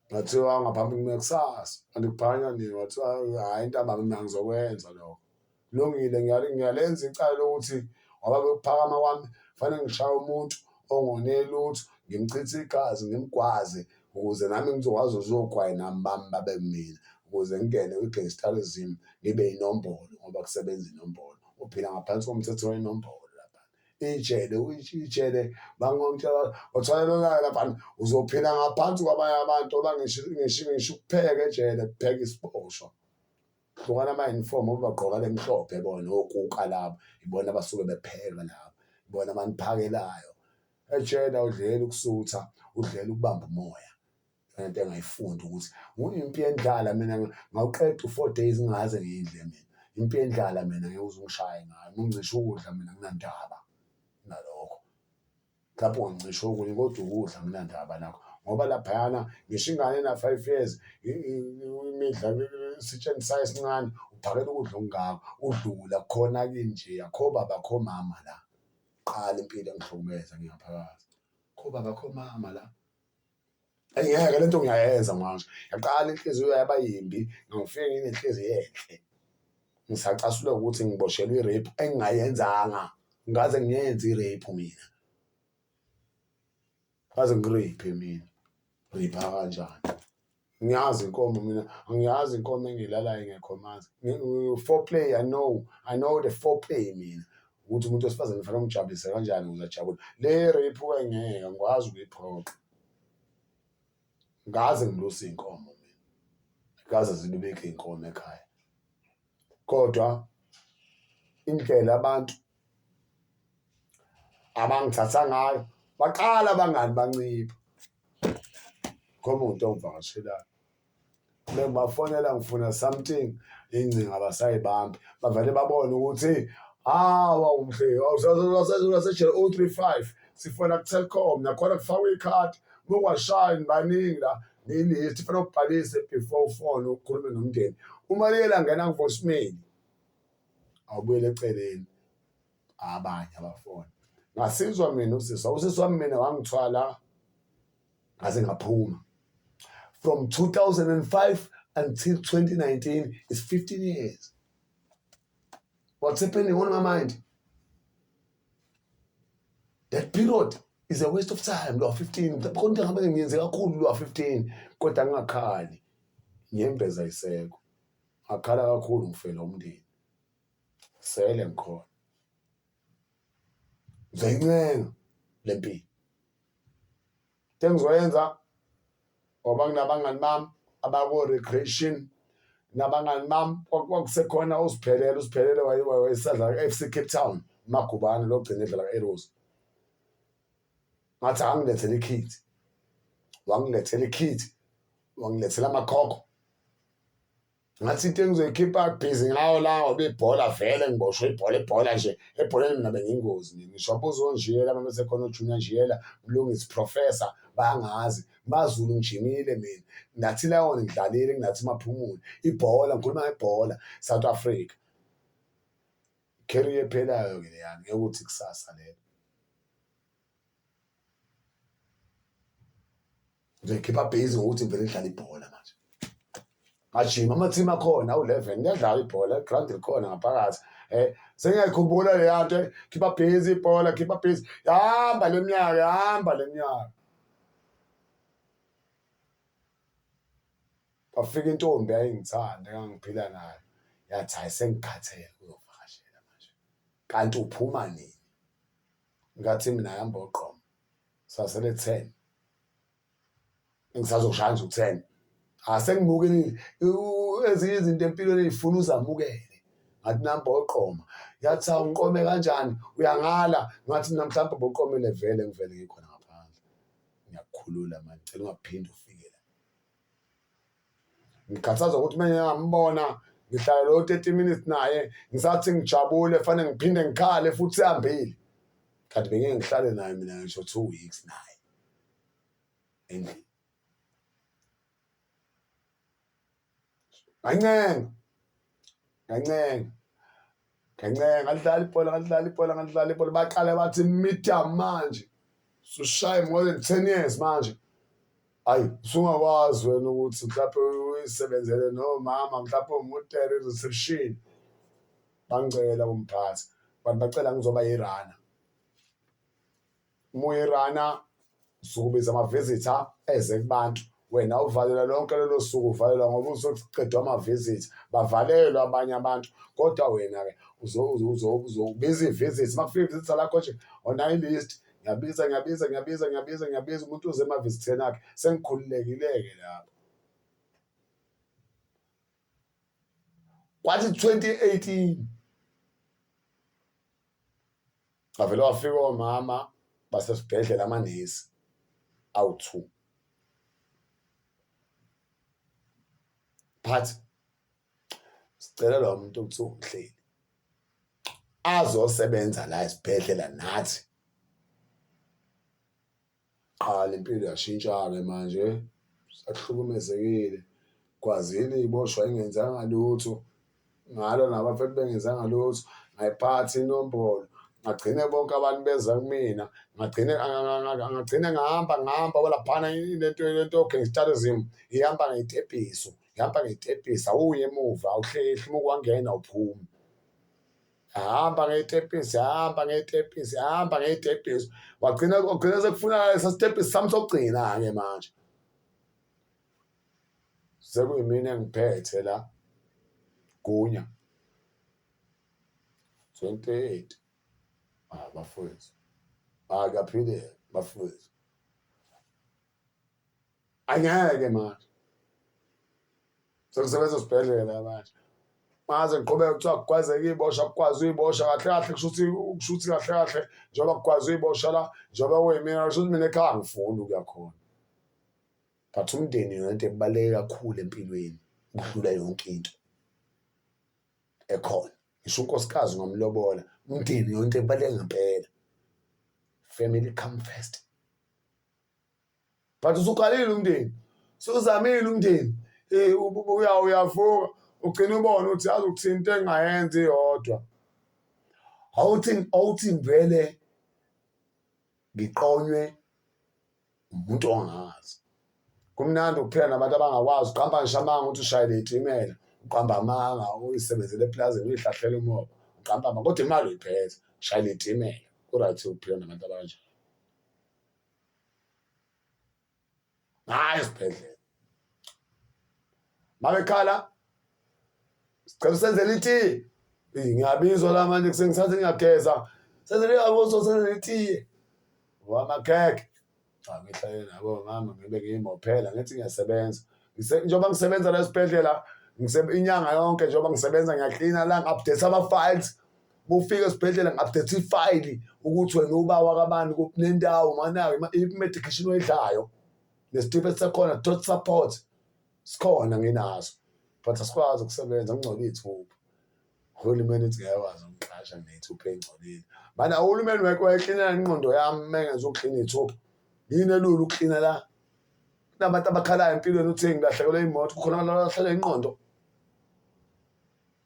Speaker 1: ngathiwa ngaphambi kunekusasa kanti kuphanya nini wathiwa hhayi ntambama mina ngizokwenza lokho kulungile ngiyalenza icala lokuthi ngoba bekuphakama kwami kufanele ngishaye umuntu ongone lutho ngimchithe igazi ngimgwaze ukuze nami ngizokwazi uzogwayi nami bami babe mina ukuze ngingene kwi-gangsterism ngibe yinombolo ngoba kusebenza inombolo uphila ngaphansi komthetho wenombolo lapha ijele bangomtshela otholakala lapha uzophila ngaphansi kwabanye abantu oba ngisho ukupheka ejele kupheka isiboshwa hlukana ama-uniform obagqoka lemhlophe bona okuka labo ibona abasuke bepheka labo ibona abaniphakelayo ejele udlela ukusutha udlela ukubamba umoya into engayifunda ukuthi impi yendlala mina ngawuqeda u4 days ngaze ngiyidle mina impendlala mina ngeke uze ungishaye ngayo. Uma ngicisha ukudla mina nginandaba nalokho. Mhlawumbe ungancisha okunye kodwa ukudla nginandaba nakho. Ngoba laphayana ngisho ingane ena-5 years imidla isitsheni sayo esincane uphakela ukudla okungako udlula khona kinje akho baba akho mama la. Qala impilo engihlukumeza ngingaphakathi. Kho baba kho mama la. Ngeke lento ngiyayenza manje. Yaqala inhliziyo yaba yimbi ngifike nginenhliziyo enhle. Ngisacasula ukuthi ngiboshelwe i-rape engingayenzanga. Ngaze ngiyenze i-rape mina. Ngaze ngirape mina. Rape kanjani? Ngiyazi inkomo mina, angiyazi inkomo engilalayo engekho amanzi. Foreplay I know the foreplay mina. Ukuthi umuntu wesifazane kufanele umjabulise kanjani ukuze ajabule. Le rape ngeke ngikwazi ukuyiphoqa. Ngaze ngilusa inkomo mina. Ngaze zilibeke inkomo ekhaya. Kodwa indlela abantu abangithatha ngayo baqala abangani bancipha. Komuntu ongivakashelayo. Bengibafonela ngifuna something ingcinga abasayibambi. Bavele babone ukuthi wawumhle usasejele 035 sifona ku-Telkom nakhona kufakwe ikhadi. Bungwashaya baningi la nilist fanele ubhalise before ufone ukhulume nomndeni. Uma liyela ngena ku-voicemail awubuyele eceleni abanye abafoni. Ngasizwa mina usisi wami mina wangithwala ngaze ngaphuma. From 2005 until 2019 is 15 years. What's happening on my mind? That period is a waste of time. Lo 15 konke ngabe ngiyenze kakhulu lo 15 kodwa ngingakhali. Nyembeza iseko. Ngakhala kakhulu ngifela umndeni. Sele ngikhona. Ngizencenga lempilo. Tengizoyenza ngoba nginabangani bami abako-recreation nabangani bami kwakusekhona usiphelele wayesadla FC Cape Town Magubane lo gcina edlala ka-Arrows. Ngathi angilethele ikhithi. Wangilethela ikhithi. Wangilethela amakhokho. Ngathi into engizoyikhipha busy ngayo la ngoba ibhola vele ngiboshwe ibhola nje. Ebholeni mina bengiyingozi. Ngisho abuzonjiyela uma sekhona uJunior Njiyela Mlungisi Professor bayangazi. Mazulu ngijimile mina. Nathi Lion ngidlalile nathi Maphumulo. Ibhola ngikhuluma ngebhola South Africa. Career ephelayo ke leyani ukuthi kusasa lelo. Ngizoyikhipha busy ngokuthi ngivele ngidlala ibhola manje. Ngajima ama-team akhona u-11 ngiyadlala ibhola ground likhona ngaphakathi. Sengiyayikhumbula leya nto khipha busy ibhola khipha busy. Yahamba leminyaka. Kwafika intombi eyayingithanda engangiphila nayo. Yathi hayi sengikhathele ukuzovakashela manje. Kanti uphuma nini? Ngathi mina ngihamba uqomo. Sasele 10. Ngisazoshaya nje u10. Sengimukile ezinye izinto empilweni ezifuna uzamukele. Ngathi namba oqoma. Yathi awunqome kanjani? Uyangala. Ngathi mina mhlawumbe boqomele vele ngivele ngikhona ngaphandle. Ngiyakukhulula manje ngicela ungaphinde ufike la. Ngikhathaza ukuthi manje ngambona ngihlala lo 30 minutes naye ngisathi ngijabule fanele ngiphinde ngikhale futhi sihambile. Kanti bengeke ngihlale naye mina ngisho 2 weeks naye. Endlini. Ngancenga ngadlala ibhola baqale bathi mitha manje usushaya more than 10 years manje. Hayi usungakwazi wena ukuthi mhlawumbe uyisebenzele nomama mhlawumbe umutere reception. Bangicela umphathi bantu bacela ngizoba yirana. Muyirana sukubiza ama-visitor eze kubantu. Wena uvalela lonke lelo suku uvalelwa ngoba uzoqedwa ama-visits bavalelwa abanye abantu kodwa wena ke uzobiza i-visits makufika i-visits lakho nje ona i-list ngiyabiza umuntu uze ema-visiteni akhe sengikhululekile-ke lapho. Kwathi 2018 bavele wafika omama basesibhedlela amanesi awu2. But sicela lo muntu okuthiwa uMhleli azosebenza la esibhedlela nathi. Qala impilo yashintsha-ke manje sakuhlukumezekile. Kwazini iboshwa ingenzanga lutho ngalo nabafethu bengenzanga lutho ngayiphatha inombolo ngagcine bonke abantu beza kumina ngagcine ngahamba laphana lento gangsterism ihamba ngey'tebhisi awuye emuva awuhlehli uma kwangena awuphumi hamba ngey'tebhisi wagcina sekufuna lesa sitebhisi sami sokugcina-ke manje sekuyimina engiphethe la Gunya 28 bafowethu akaphile bafowethu angeke manje sekusebenza esibhedlela manje maze ngiqhubeka kuthiwa kukwazeka ibosha kukwazi uyibosha kahle kahle kushuthi kahle kahle njengoba kukwazi uyibosha la njengoba kuyimina kushuthi mina ekhaya angifuni ukuya khona but umndeni yonto ebaluleke kakhulu empilweni ukudlula yonke into ekhona. Ngisho unkosikazi ngamlobola umndeni yonke ebaluleke ngempela. Family come first. But usuqalile umndeni suzamile umndeni uyavuka ugcina ubona ukuthi yazi ukuthi into engayenzi iyodwa awuthi vele ngiqonywe umuntu ongazi. Kumnandi ukuphila nabantu abangakwazi uqamba ngisho amanga ukuthi ushayele itimela uqamba amanga uyisebenzele eplazini uyihlahlela umoba uqamba amanga kodwa imali uyiphethe ushayele itimela ku-right ukuphila nabantu abanjalo. Hayi esibhedlela mabekhala sicela senzele itiye ngiyabizwa la manje kusengisathi ngiyageza senzele senzele itiye wamakhekhe ngihlale nabo mama ngibe ngiyimophela ngithi ngiyasebenza njengoba ngisebenza la esibhedlela inyanga yonke njengoba ngisebenza ngiyaklina la ngi-update ama-files bufika esibhedlela ngi-update ifayili ukuthi wena ubawa kabani nendawo manayo i-medication oyidlayo nesitifiketi sakhona dot support sikhona nginaso but asikwazi ukusebenza ngingcola iy'thupha. Uhulumeni uthi ngiyakwazi ukuqasha ney'thupha ey'ngcolile manje uhulumeni wayeklinela ingqondo yami uma engenza ukuklina iy'thupha yini elula ukuklina la kunabantu abakhalayo empilweni uthi ngilahlekelwe imoto kukhona abantu abalahlekelwe ingqondo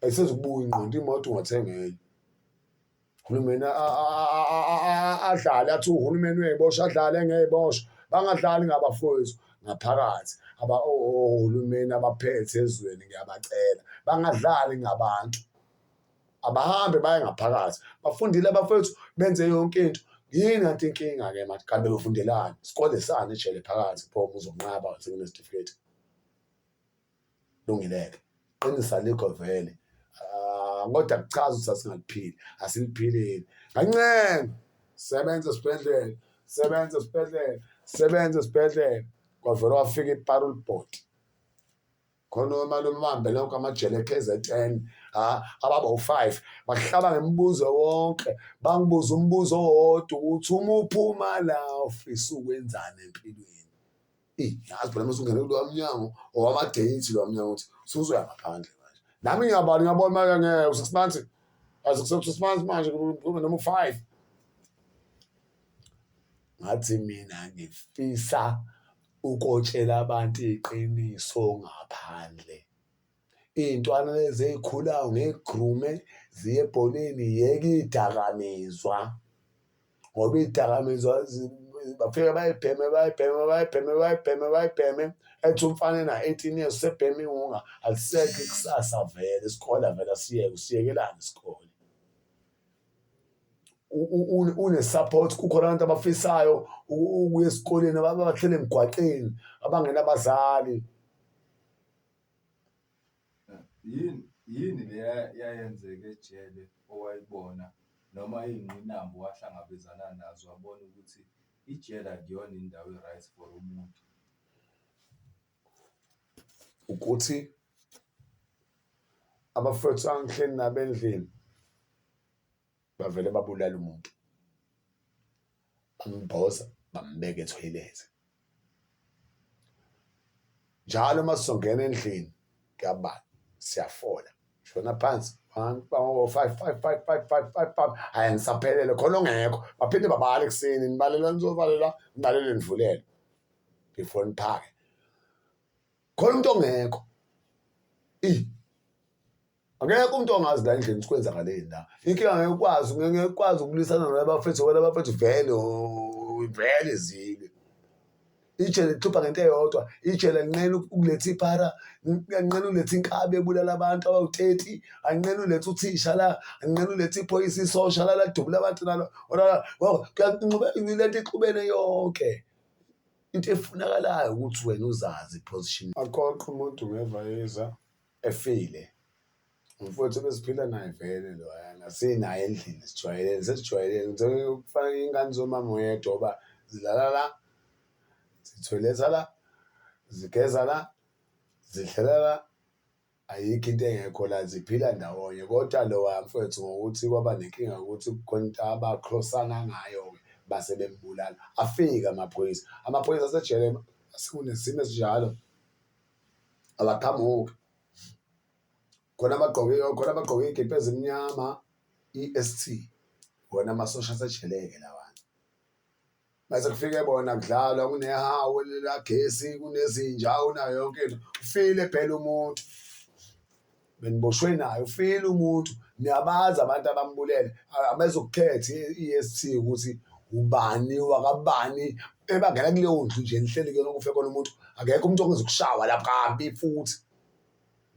Speaker 1: ayisezukubuya ingqondo imoto ungathenga enye. Uhulumeni adlale athi uhulumeni uyayibosha adlale ngey'bosha bangadlali ngabafowethu ngaphakathi ohulumeni abaphethe ezweni ngiyabacela bangadlali ngabantu abahambe baye ngaphakathi bafundile abafowethu benze yonke into. Yini kanti inkinga-ke manje kanti befundelani isikole sani ejele phakathi pho uzonqaba sekunesitifiketi lungileke qinisa alikho vele kodwa kuchaza ukuthi asingaliphili asiliphilile kancane sebenza esibhedlela kwavele wafika i-parole board khona omalume bahambe lonke amajele KZN ababa-5 bahlaba ngemibuzo wonke bangibuza umbuzo owodwa ukuthi uma uphuma la ufisa ukwenzani empilweni. Yazi phela mase ungene kulowa mnyango owama-date lowa mnyango ukuthi usuzoya ngaphandle manje nami ngiyabona manje u-6 months azikusekuthi 6 months manje kube noma u-5 ngathi mina ngifisa ukotshela abantu iqiniso ngaphandle. Iy'ntwana lezi ey'khulayo ngegrume ziye ebholeni yeke iy'dakamizwa ngoba iy'dakamizwa bafike bayibheme ethi umfana ena-18 years usebheme ingunga alisekho ikusasa vele isikole vele usiyekelani isikole. Une-support kukhona abantu abafisayo ukuya esikoleni abahlele emgwaqeni abangenabazali.
Speaker 2: Yini le yayenzeka ejele owayibona noma iy'ngqinamba wahlangabezana nazo wabona ukuthi ijele akuyona indawo e-right for umuntu?
Speaker 1: Ukuthi abafowethu angihleli nabo endlini bavele babulala umuntu bambhoza bambeka ethoyilethi. Njalo uma sizongena endlini kuyabala siyafola shona phansi 1 5 5 5 5 5 5 5 hayi ngisaphelele khona ongekho baphinde babale ekuseni nibalela nizovalela nibalele nivulele before niphake khona umuntu ongekho akekho umuntu ongazi la endlini sikwenzakaleni la inkinga ngeke ukwazi ukulisana nabafethu wena abafethu vele zile ijele lixupha ngento eyodwa ijele linqena ukuletha iphara linqena uletha inkabi ebulala abantu abawu-30 anqena uletha uthisha la anqena uletha iphoyisa isosha la ladubula abantu nalo lento ixubene yonke into efunakalayo ukuthi wena uzazi iposition akhoqha umuntu ngeva yeza efile umfowethu besiphila naye vele lo yana sinaye endlini sesijwayelene ukufana ingane zomama oyedwa oba zilala la zithoyiletha la zigeza la zidlela la ayikho into engekho la ziphila ndawonye kodwa lo mfowethu ngokuthi kwaba nenkinga ukuthi khona abacrossana ngayo base bembulala afika amaphoyisa asejele asekunesimo esinjalo abaqhamuki khona abagqoke igebhe ezimnyama EST wona amasosha asejeleke labantu mase kufike bona kudlalwa kunehawu lagesi kunezinja unayo yonke into ufile phela umuntu beniboshwe nayo ufile umuntu niyabazi abantu abambulele abezokukhetha EST ukuthi ubani wakabani ebangena kuleyo ndlu nje nihleli ke nokufe khona umuntu akekho umuntu ongezokushawa lapha kambi futhi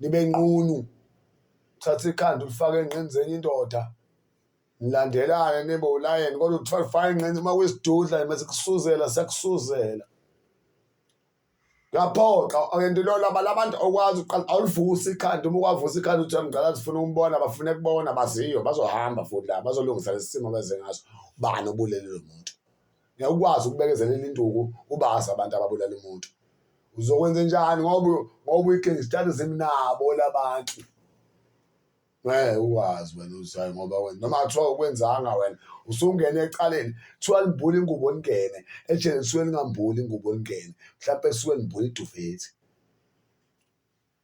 Speaker 1: nibe nqunu thatha ikhanda ulifake engqenzeni indoda nilandelane nibe ulayeni kodwa uthfalifaya ingqenzi uma kwisidudla mase kusuzela siyakusuzela yaphoqa awento lo abantu okwazi uqala awulivusa ikhanda uma ukwavusa ikhanda uthi amgqala sifuna umbona bafuna kubona baziyo bazohamba futhi la bazolungisa lesimo beze ngaso bani obulele lo muntu ngiyakwazi ukubekezelela induku ubazi abantu ababulala umuntu uzokwenza njani ngoba i-gangster zimnabo labantu uwazi wena uzayo ngoba wena noma kuthiwa ukwenzanga wena usungene ecaleni kuthiwa libhula ingubo lingene ejele lisuke lingambuli ingubo lingene mhlawumbe lisuke libhula iduveti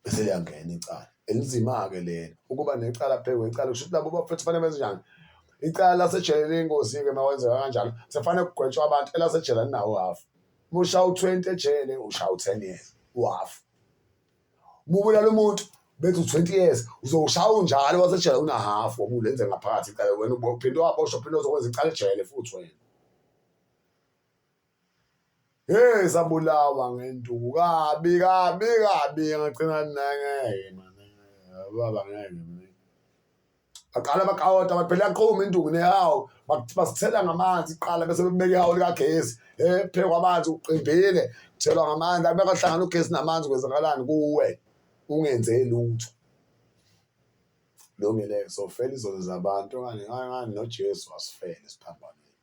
Speaker 1: bese liyangena icala elinzima-ke lena ukuba necala phekwe icala kusho ukuthi labo bafethu fanele benze njani icala lasejele liyingozi-ke uma wenzeka kanjalo sefanele kugwetshwa abantu elasejele linawo hafu uma ushaya u-20 ejele ushaya u-10 years uhafu ubulala umuntu bethi u-20 years uzowushaya unjalo wasejele unahafu obulenze ngaphakathi icala wena uphinde waboshwa uphinde uzokwenza icala ejele futhi wena sabulawa ngenduku kabi ngagcina nangeke baba ngeke aqala baqawota baphela aqhuma induku nehawu basithela ngamanzi iqala bese bebeka ihawu likagesi phekwa amanzi uqimbile kuthelwa ngamanzi abekahlangana ugesi namanzi kwenzakalani kuwe ungenze lutho lomile so fela izono zabantu ngani noJesu wasifela isiphambanweni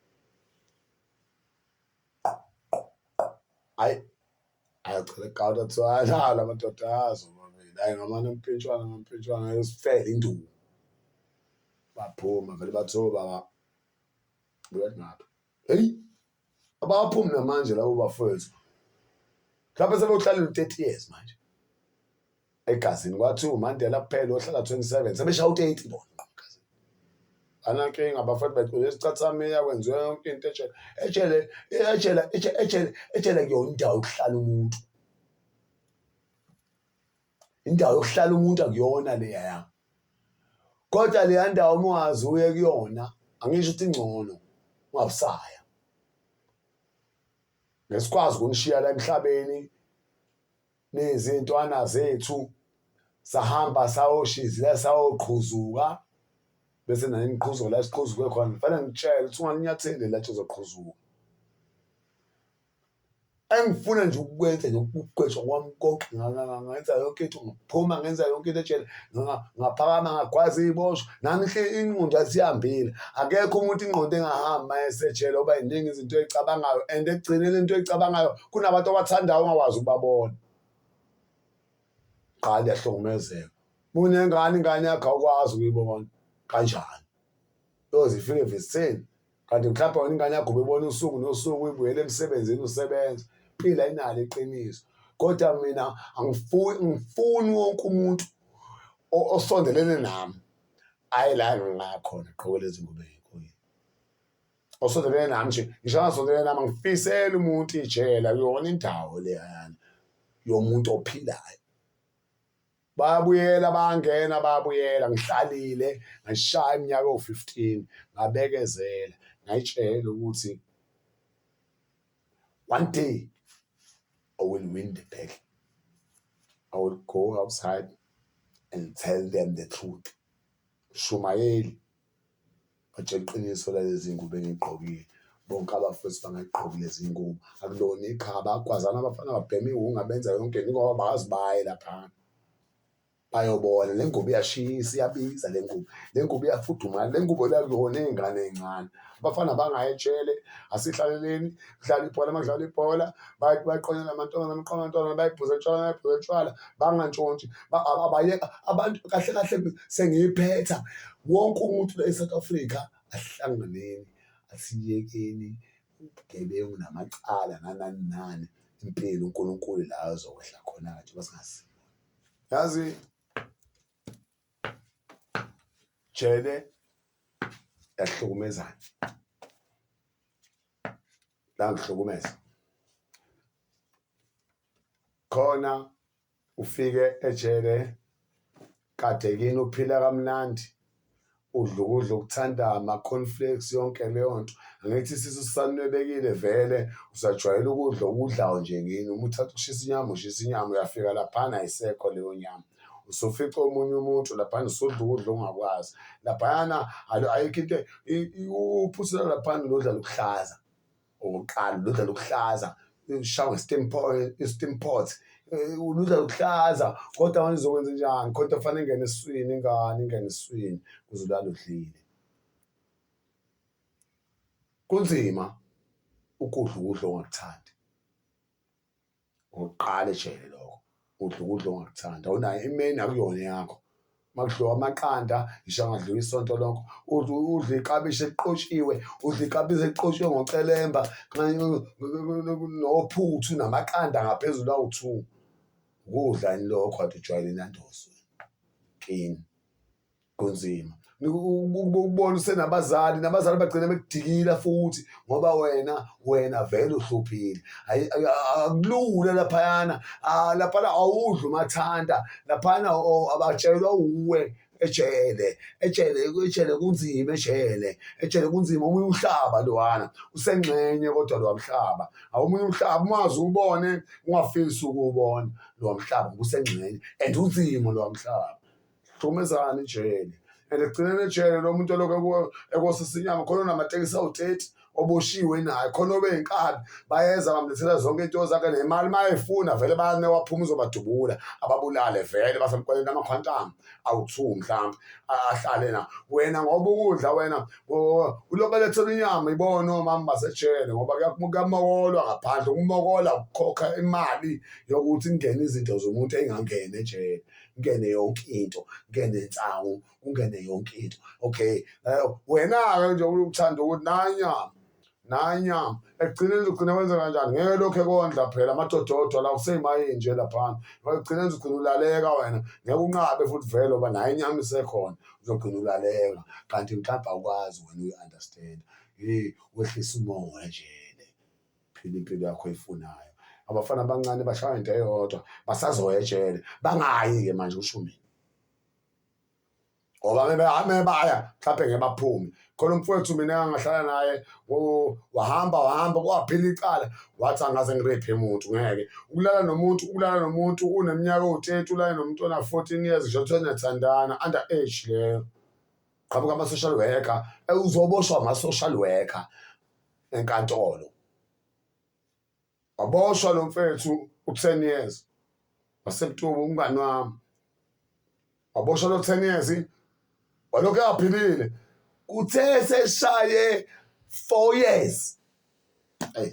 Speaker 1: ayacela qawuta tswana la madoda azo mabili hayi ngamana mpintshwana yosifela induku baphuma vele bathoba buyathi ngapha abaphumi namanje labo bafowethu mhlawumbe sebeyohlala 30 years manje egazini kwathiwa uMandela kuphela ohlala 27 sebeshaya u-30 bona anankinga abafowethu becule isicathamiya kwenziwe yonke into ejele kuyona indawo yokuhlala umuntu indawo yokuhlala umuntu akuyona leya kodwa leya ndawo uma ungazi uye kuyona angisho ukuthi ingcono ungabusaya ngesikwazi ukunishiya la emhlabeni nezintwana zethu sahamba sayoshizi la sayoqhuzuka bese nani niqhuzuka la siqhuzuke khona kufanele ngitshele ukuthi ungalinyatheli la uzoqhuzuka engifuna nje ukukwenza nokugwetshwa kwami konke ngenza yonke into ngiphuma ngenza yonke into ejele ngaphakama ngagwaza iboshwa nami ingqondo asihambile akekho umuntu ingqondo engahamba esejele oba iningi izinto ezicabangayo and ekugcineni into ezicabangayo kunabantu abathandayo ongakwazi ukubabona qala yahlukumezeka bunengane ingane yakho awukwazi ukuyibona kanjani yozifike evisini kanti mhlawumbe wena ingane yakho ubebona usuku nosuku uyibuyele emsebenzini usebenza phila inalo iqiniso kodwa mina angifuni wonke umuntu osondelene nami ayi la ngakhona gqoke lezi ngubo ey'nkulu osondelene nami nje ngisho angasondelene nami ngifisela umuntu ijela yona indawo leyana yomuntu ophilayo bayabuyela bayabuyela ngihlalile ngashaya iminyaka ewu-15 ngabekezela ngayitshela ukuthi one day I will win the battle. I will go outside and tell them the truth. Shumayeli batshela iqiniso lalezi ngubo engiy'gqokile bonke abafowethu bangayigqoki lezi ngubo akulona ikhaba agwazana abafana babheme ihunga benza yonke into ngoba bayazibaye laphana bayobona le ngubo iyashisa iyabiza le ngubo iyafudumala le ngubo la kuyona iy'ngane ey'ncane abafana bangayetshele asihlaleleni kudlala ibhola makudlala ibhola bayaqonyela amantombazane bayiphuze utshwala bangantshontshi abantu kahle kahle sengiyiphetha wonke umuntu la eSouth Africa asihlanganeni asiyekeni ubugebengu namacala nani impilo uNkulunkulu la azokwehla khona nje basingasi yazi Jele yahlukumezana la ngihlukumeza khona ufike ejele kade kini uphila kamnandi udla ukudla okuthanda ama-cornflakes yonke leyo nto angithi isisu sisanwebekile vele usajwayela ukudlayo nje ngini uma uthatha ushisa inyama uyafika laphana ayisekho leyo nyama usufica omunye umuntu laphana usudla ukudla ongakwazi laphayana ayikho into uphusela laphana lodla lukuhlaza okokuqala lodla lukuhlaza ushawa nge-steam pot uludla lukuhlaza kodwa manje uzokwenza njani kodwa fanele ingene esiswini ingane esiswini kuze ulala udlile kunzima ukudla ongakuthandi oqala ejele lokho udla ongakuthanda awunayo imeni akuyona yakho makudliwa amaqanda ngisho angadliwa isonto lonke udla iklabishi eliqotshiwe ngocelemba nophuthu namaqanda ngaphezulu awu-2 ukudla yini lokho kade ujwayele nandoso kini kunzima ukubona usenabazali bagcina bekudikila futhi ngoba wena vele uhluphile akulula laphayana awudla umathanda laphana abatshelwa uwe ejele kunzima ejele kunzima omunye umhlaba lowana usengxenye kodwa lowa mhlaba awumunye umhlaba umazi ubone ungafisi ukuwubona lowa mhlaba usengxenye and unzima lowa mhlaba hlukumezana ijele and ekugcineni ejele lo muntu olokhu ekosisa inyama khona unamatekisi awu-30 oboshiwe naye khona obey'nkabi bayeza bamlethela zonke into zakhe nemali mayefuna vele bayanewaphuma uzobadubula ababulale vele basemqweleni amakhwantamu awu-2 mhlawumbe ahlale na wena ngoba ukudla wena ulobelethela inyama ibona omama basejele ngoba kuyamokolwa ngaphandle ukumokola ukukhokha imali yokuthi kungene izinto zomuntu ey'ngangene ejele kungene yonke into kungene insangu kungene yonke into okay wena-ke nje ukuthanda ukuthi nanyama ekugcineni ugcina wenza kanjani ngeke lokhu ekondla phela amadododo la useyimayinje laphana ekugcineni ugcina ulaleka wena ngeke unqabe futhi vele oba nayo inyama isekhona uzogcina ulaleka kanti mhlawumbe awukwazi wena uyi-understand wehlisa umoya ejele phila impilo yakho oyifunayo abafana abancane bashaya into eyodwa basazoya ejele bangayi-ke manje ushumini ngoba mebaya mhlawumbe ngeke baphume khona umfowethu mina engangahlala naye wahamba kwaphila icala wathi angaze ngirephe umuntu ngeke ukulala nomuntu uneminyaka ewu-30 ulale nomuntu ona-14 years nje kuthiwa niyathandana under age leyo qabuka ama-social worker uzoboshwa ama-social worker enkantolo waboshwa lo mfethu u-10 years wasebutubu umngani wami waboshwa lo 10 years walokhu yaphilile kuthe seshaye 4 years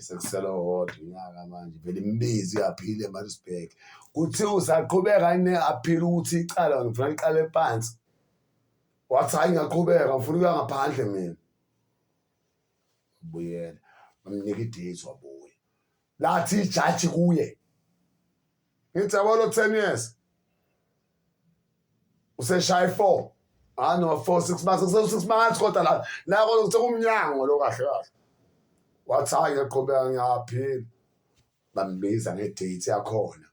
Speaker 1: sekusela owodwa unyaka manje vele imbizi yaphile eMaritzburg kuthiwa usaqhubeka yini aphila ukuthi icala wena ngifuna liqale phansi wathi hayi ngiyaqhubeka ngifuna ukuya ngaphandle mina ubuyela bamnika idate wabuya lathi ijaji kuye ngithi yabo lo 10 years useshaya 4 no 4-6 months use-6 months kodwa la kodwa sekumnyango lo kahle kahle wathi hayi ngiyaqhubeka ngiyaphila bambiza ngedate yakhona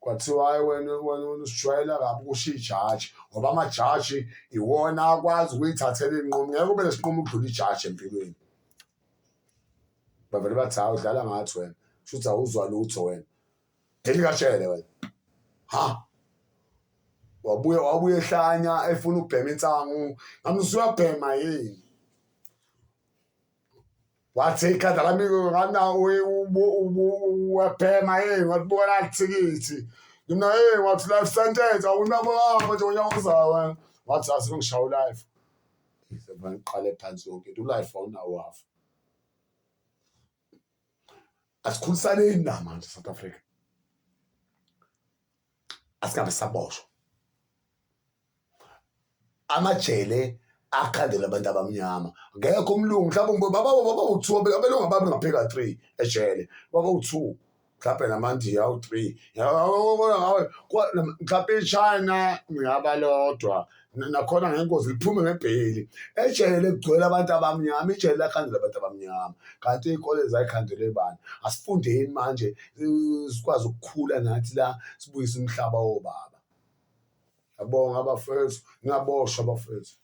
Speaker 1: kwathiwa hayi wena usijwayela kabi kusho ijaji ngoba amajaji iwona akwazi ukuyithathela inqumo ngeke ube nesinqumo ukudlula ijaji empilweni bavele bathi hayi udlala ngathi wena shuthi awuzwa lutho wena delikatshele wena ha wabuye ehlanya efuna ukubhema insangu ngamsuyabhema yini wathi ikhanda lami ngana ubhema yini wabuka la thikithi mina wathi life sentence awunabanga manje unyakuzayo wena wathi asingishawu life sebangiqale phansi yonke into life awunawo wafa asikhulisaneni na manje South Africa asikabe saboshwa amajele akhandela abantu abamnyama ngekho umlungu mhlawumbe baba u2 abelungu ababe ngapheka 3 ejele baba u2 mhlawumbe namandiya u3 yabona ngawe mhlawumbe eChina ngiyaba lodwa nakhona ngenkozi liphume ngebheli ejele kugcwele abantu abamnyama ijele lakhandela abantu abamnyama kanti izikole zayikhandela ebani asifundeni manje sikwazi ukukhula nathi la sibuyise umhlaba wobaba yabonga abafethu ngiyaboshwa abafethu